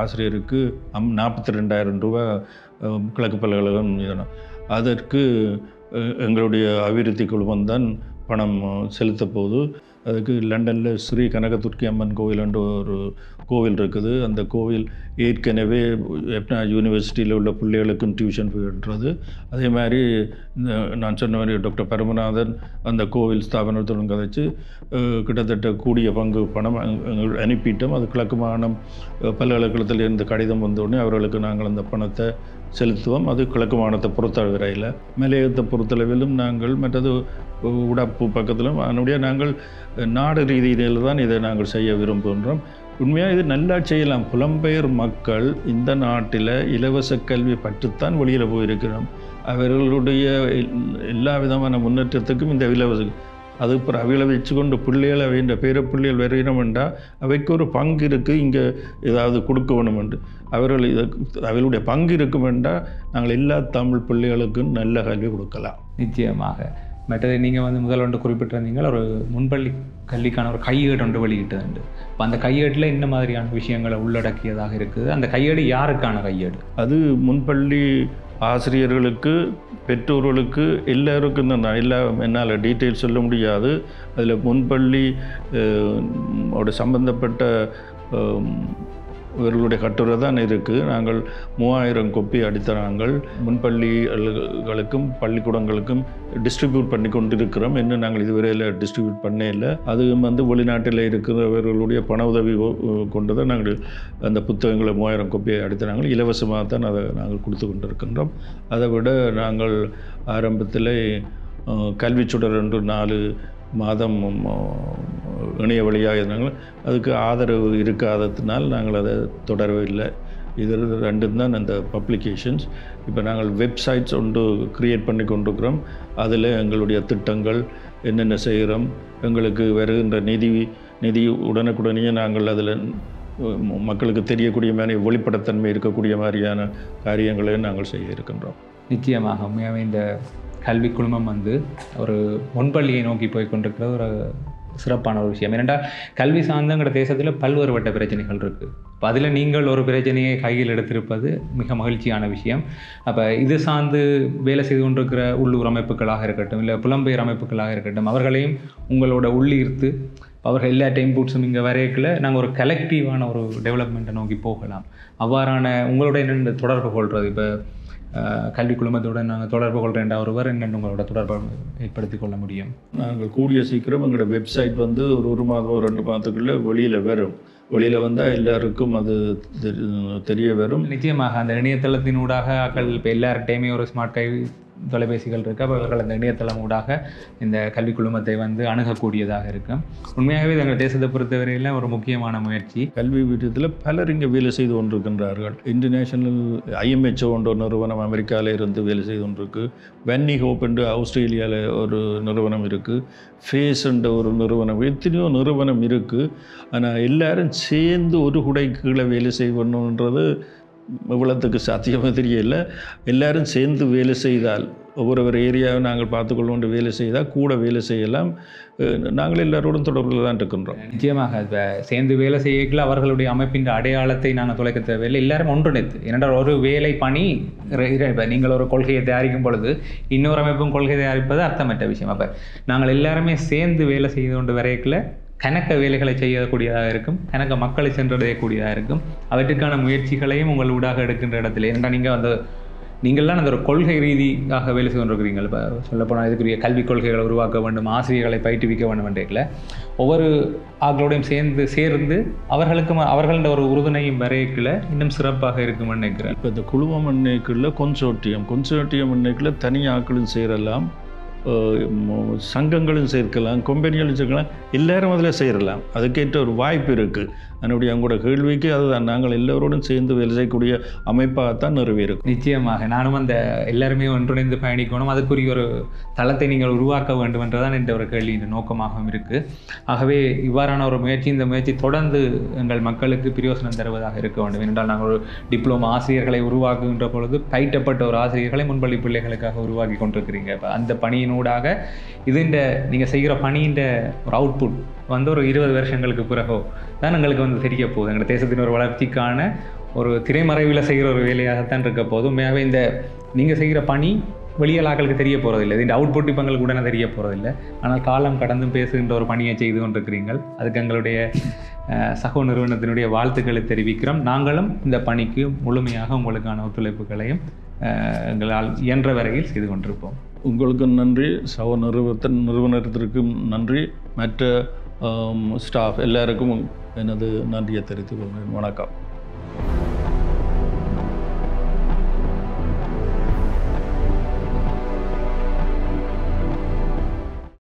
ஆசிரியருக்கு 42,000 ரூபா கிழக்கு பல்கலைக்கழகம் இதனால் அதற்கு எங்களுடைய அபிவிருத்தி குழுமம் தான் பணம் செலுத்த போது. அதுக்கு லண்டனில் ஸ்ரீ கனகதுர்க்கி அம்மன் கோவில் என்ற ஒரு கோவில் இருக்குது. அந்த கோவில் ஏற்கனவே யூனிவர்சிட்டியில் உள்ள பிள்ளைகளுக்கும் டியூஷன் போய்டுறது. அதே மாதிரி நான் சொன்ன மாதிரி டாக்டர் பரமநாதன் அந்த கோவில் ஸ்தாபனத்துடன் கதைச்சு கிட்டத்தட்ட கூடிய பங்கு பணம் அனுப்பிட்டோம். அது கிழக்கு மாகாணம் பல்கலைக்கழகத்தில் இருந்து கடிதம் வந்தோடனே அவர்களுக்கு நாங்கள் அந்த பணத்தை செலுத்துவோம். அது கிழக்கு மாகாணத்தை பொறுத்தளவில், மலையகத்தை பொறுத்தளவிலும் நாங்கள் மற்றது உடப்பு பக்கத்திலும் அதனுடைய நாங்கள் நாடு ரீதியில் தான் இதை நாங்கள் செய்ய விரும்புகின்றோம். உண்மையாக இது நல்லா செய்யலாம். புலம்பெயர் மக்கள் இந்த நாட்டில் இலவச கல்வி பற்றுத்தான் வெளியில் போயிருக்கிறோம். அவர்களுடைய எல்லா விதமான முன்னேற்றத்துக்கும் இந்த இலவச அது அவைகளை வச்சு கொண்டு பிள்ளைகள் அவைன்ற பேர பிள்ளைகள் வரையினம் என்றால் அவைக்கு ஒரு பங்கு இருக்குது. இங்கே ஏதாவது கொடுக்க வேணும் என்று அவர்கள் அவர்களுடைய பங்கு இருக்கும் என்றால் நாங்கள் எல்லா தமிழ் பிள்ளைகளுக்கும் நல்ல கல்வி கொடுக்கலாம். நிச்சயமாக. மற்றது நீங்கள் வந்து முதல் ஒன்று குறிப்பிட்டிருந்தீங்க, ஒரு முன்பள்ளி கல்விக்கான ஒரு கையேடு ஒன்று வெளியிட்டது. இப்போ அந்த கையேட்டில் என்ன மாதிரியான விஷயங்களை உள்ளடக்கியதாக இருக்குது? அந்த கையேடு யாருக்கான கையேடு? அது முன்பள்ளி ஆசிரியர்களுக்கு, பெற்றோர்களுக்கு, எல்லாருக்கும் தான். என்னால் டீட்டெயில் சொல்ல முடியாது. அதில் முன்பள்ளி சம்பந்தப்பட்ட இவர்களுடைய கட்டுரை தான் இருக்குது. நாங்கள் 3000 கொப்பி அடித்த நாங்கள் முன்பள்ளிகளுக்கும் பள்ளிக்கூடங்களுக்கும் டிஸ்ட்ரிபியூட் பண்ணி கொண்டிருக்கிறோம். இன்னும் நாங்கள் இதுவரையில் டிஸ்ட்ரிபியூட் பண்ணே இல்லை. அது வந்து வெளிநாட்டில் இருக்கிறவர்களுடைய பண உதவி கொண்டு தான் நாங்கள் அந்த புத்தகங்களை 3000 கொப்பியை அடித்த நாங்கள் இலவசமாக தான் அதை நாங்கள் கொடுத்து கொண்டிருக்கின்றோம். அதை விட நாங்கள் ஆரம்பத்தில் கல்விச்சுடர் என்று 4 மாதம் இணைய வழியாக இருந்தாங்க. அதுக்கு ஆதரவு இருக்காததுனால் நாங்கள் அதை தொடரவில்லை. இது 2 தான் அந்த பப்ளிகேஷன்ஸ். இப்போ நாங்கள் வெப்சைட்ஸ் ஒன்று க்ரியேட் பண்ணி கொண்டிருக்கிறோம். அதில் எங்களுடைய திட்டங்கள் என்னென்ன செய்கிறோம், எங்களுக்கு வருகின்ற நிதி உடனுக்குடனே நாங்கள் அதில் மக்களுக்கு தெரியக்கூடிய மாதிரி வெளிப்படைத்தன்மை இருக்கக்கூடிய மாதிரியான காரியங்களை நாங்கள் செய்ய இருக்கின்றோம். நிச்சயமாக உண்மையாகவே இந்த கல்வி குழுமம் வந்து ஒரு முன்பள்ளியை நோக்கி போய் கொண்டிருக்கிற ஒரு சிறப்பான ஒரு விஷயம். ஏனென்றால் கல்வி சார்ந்தங்கிற தேசத்தில் பல்வேறுபட்ட பிரச்சனைகள் இருக்குது. இப்போ அதில் நீங்கள் ஒரு பிரச்சனையை கையில் எடுத்திருப்பது மிக மகிழ்ச்சியான விஷயம். அப்போ இது சார்ந்து வேலை செய்து கொண்டிருக்கிற உள்ளூர் அமைப்புகளாக இருக்கட்டும், இல்லை புலம்பெயர் அமைப்புகளாக இருக்கட்டும், அவர்களையும் உங்களோட உள்ளீர்த்து அவர்கள் எல்லா டைம் பூட்ஸும் இங்கே வரையக்கில் நாங்கள் ஒரு கலெக்டிவான ஒரு டெவலப்மெண்ட்டை நோக்கி போகலாம். அவ்வாறான உங்களோட என்னென்ன தொடர்பு கொள்வது? இப்போ கல்வி குழுமத்துடன் நாங்கள் தொடர்பு கொள்கிற ஒருவர் என்னென்னு உங்களோட தொடர்பை ஏற்படுத்தி கொள்ள முடியும்? நாங்கள் கூடிய சீக்கிரம் எங்களோட வெப்சைட் வந்து ஒரு மாதம் 2 மாதத்துக்குள்ளே வெளியில் வந்தால் எல்லாருக்கும் அது தெரிய வரும். நிச்சயமாக அந்த இணையதளத்தினூடாக இப்போ எல்லார்டையுமே ஒரு ஸ்மார்ட் தொலைபேசிகள் இருக்குது. அப்போ அவர்கள் அந்த இணையதளம் ஊடாக இந்த கல்வி குழுமத்தை வந்து அணுகக்கூடியதாக இருக்கும். உண்மையாகவே எங்கள் தேசத்தை பொறுத்தவரையில் ஒரு முக்கியமான முயற்சி. கல்வி விஷயத்தில் பலர் இங்கே வேலை செய்து கொண்டிருக்கின்றார்கள். இன்டர்நேஷ்னல் IMHO என்ற நிறுவனம் அமெரிக்காவில் இருந்து வேலை செய்து கொண்டிருக்கு. வென்னி ஹோப் என்று ஆஸ்திரேலியாவில் ஒரு நிறுவனம் இருக்குது. ஃபேஸ் என்ற ஒரு நிறுவனம், எத்தனையோ நிறுவனம் இருக்குது. ஆனால் எல்லாரும் சேர்ந்து ஒரு குடை கீழே வேலை செய்யணுன்றது இவ்வளோத்துக்கு சாத்தியமாக தெரியல. எல்லோரும் சேர்ந்து வேலை செய்தால், ஒவ்வொரு ஏரியாவை நாங்கள் பார்த்துக்கொள்ள வேலை செய்தால் கூட வேலை செய்யலாம். நாங்கள் எல்லாரோடும் தொடர்பில் தான் இருக்கின்றோம். நிச்சயமாக இப்போ சேர்ந்து வேலை செய்யல அவர்களுடைய அமைப்பின் அடையாளத்தை நாங்கள் தொலைக்க தேவையில்லை. எல்லாரும் ஒன்றிணைத்து, ஏனென்றால் ஒரு வேலை பணி. இப்போ நீங்கள் ஒரு கொள்கையை தயாரிக்கும் பொழுது இன்னொரு அமைப்பும் கொள்கை தயாரிப்பது அர்த்தமற்ற விஷயம். அப்போ நாங்கள் எல்லாருமே சேர்ந்து வேலை செய்து கொண்டு வரையக்கில் கணக்க வேலைகளை செய்யக்கூடியதாக இருக்கும், கணக்க மக்களை சென்றடையக்கூடியதாக இருக்கும். அவற்றுக்கான முயற்சிகளையும் உங்கள் ஊடாக எடுக்கின்ற இடத்துல ஏனென்றால் நீங்கள்லாம் அந்த ஒரு கொள்கை ரீதியாக வேலை செய்து கொண்டிருக்கிறீங்கள். இப்போ சொல்லப்போனால் இதுக்குரிய கல்விக் கொள்கைகளை உருவாக்க வேண்டும், ஆசிரியர்களை பயிற்றுவிக்க வேண்டும் என்றைக்கில் ஒவ்வொரு ஆக்களோடையும் சேர்ந்து அவர்களோட ஒரு உறுதுணையும் வரையக்கில் இன்னும் சிறப்பாக இருக்கும்னு நினைக்கிறேன். இப்போ இந்த குழுமம் எண்ணிக்கையில் கொன்சோர்ட்டியம் எண்ணிக்கையில் தனி ஆக்களும் சேரலாம், சங்கங்களும் சேர்க்கலாம், கம்பெனிகளும் சேர்க்கலாம், எல்லாரும் அதில் சேரலாம். அதுக்கேற்ற ஒரு வாய்ப்பு இருக்குது. அதனுடைய அவங்களோட கேள்விக்கு அதுதான், நாங்கள் எல்லோரோடும் சேர்ந்து வேலை செய்யக்கூடிய அமைப்பாகத்தான் நிறைவேறும். நிச்சயமாக நானும் அந்த எல்லாருமே ஒன்றிணைந்து பயணிக்கணும், அதுக்குரிய ஒரு தளத்தை நீங்கள் உருவாக்க வேண்டும் என்றுதான் என்ற ஒரு கேள்வி இந்த நோக்கமாகவும் இருக்குது. ஆகவே இவ்வாறான ஒரு முயற்சி, இந்த முயற்சி தொடர்ந்து எங்கள் மக்களுக்கு பிரயோசனம் தருவதாக இருக்க வேண்டும். ஏனென்றால் நாங்கள் ஒரு டிப்ளோமா ஆசிரியர்களை உருவாக்குகின்ற பொழுது பயிற்றப்பட்ட ஒரு ஆசிரியர்களை முன்பள்ளி பிள்ளைகளுக்காக உருவாக்கி கொண்டிருக்கிறீங்க. அந்த பணியினூடாக இதுண்ட நீங்கள் செய்கிற பணியின் ஒரு அவுட்புட் வந்து ஒரு 20 வருஷங்களுக்கு பிறகோ தான் எங்களுக்கு வந்து தெரிய போகுது. எங்கள் தேசத்தின் ஒரு வளர்ச்சிக்கான ஒரு திரைமறைவில் செய்கிற ஒரு வேலையாகத்தான் இருக்க போது. உண்மையாகவே இந்த நீங்கள் செய்கிற பணி வெளியலாக்களுக்கு தெரிய போகிறதில்லை, இந்த அவுட்புட் இப்போ எங்களுக்கு உடனே தெரிய போகிறதில்லை. ஆனால் காலம் கடந்தும் பேசுகின்ற ஒரு பணியை செய்து கொண்டிருக்கிறீர்கள். அதுக்கு எங்களுடைய சகோ நிறுவனத்தினுடைய வாழ்த்துக்களை தெரிவிக்கிறோம். நாங்களும் இந்த பணிக்கு முழுமையாக உங்களுக்கான ஒத்துழைப்புகளையும் எங்களால் இயன்ற வரையில் செய்து கொண்டிருப்போம். உங்களுக்கும் நன்றி, சகோ நிறுவனத்திற்கும் நன்றி, மற்ற ஸ்டாஃப் எல்லாருக்கும் எனது நன்றியை தெரிவித்துக் கொள்கிறேன். வணக்கம்.